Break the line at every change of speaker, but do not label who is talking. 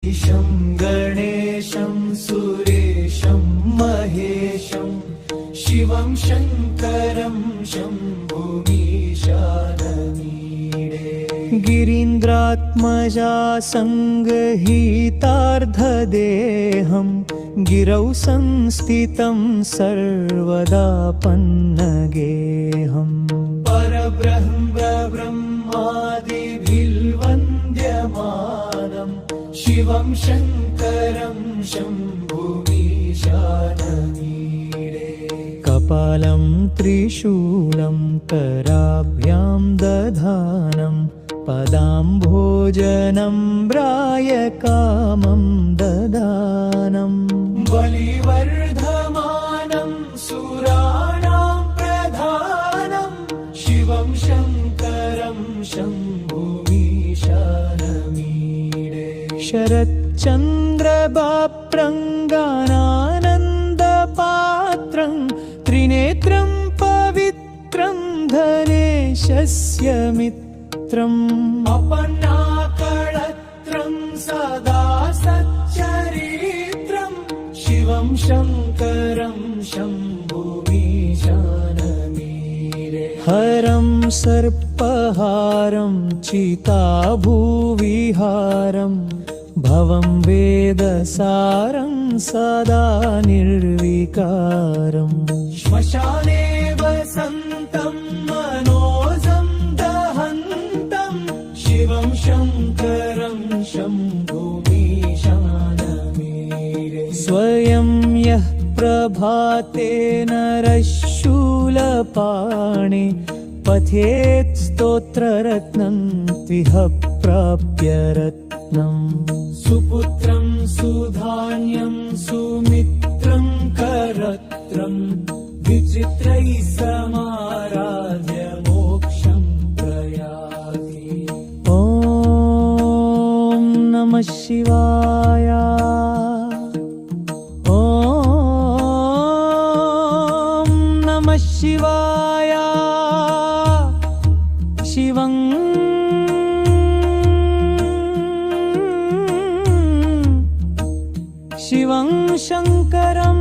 ईशं गणेशं सुरेशं महेशं शिवं शङ्करं शम्भुमीशानमीडे गिरीन्द्रात्मजा सङ्गहितार्धदेहं गिरौ संस्थितं सर्वदा पन्नगेहम् परब्रह्मादिभिर्वन्द्यमानं शिवं शङ्करं शम्भुमीशानमीडे कपालं त्रिशूलं कराभ्यां दधानं पदाम्भोजनं ब्रायकामं ददानं बलिवर्धमानं सुराणां प्रधानं शिवं शङ्करं शम्भुमीशानमीडे शरच्चन्द्रबाप्रङ्गानानन्दपात्रं त्रिनेत्रं पवित्रं धनेशस्य मित्रम् अपन्नाकळत्रं सदा सच्चरित्रं शिवं शङ्करं शम्भुमीशानमीडे हरं सर्पहारं चिताभुविहारं भवं वेदसारं सदा निर्विकारं श्मशाने वसन्तं मनोजं दहन्तं शिवं शङ्करं शम्भुमीशानमीडे स्वयं यः प्रभाते नरशूलपाणे पठेत् स्तोत्ररत्नं त्विह प्राप्य रत्नम् सुपुत्रं सुधान्यं सुमित्रं करत्रं विचित्रैः समाराध्य मोक्षं प्रयाति ॐ नमः शिवाय ॐ नमः शिवाय शिवं शिवं शङ्करं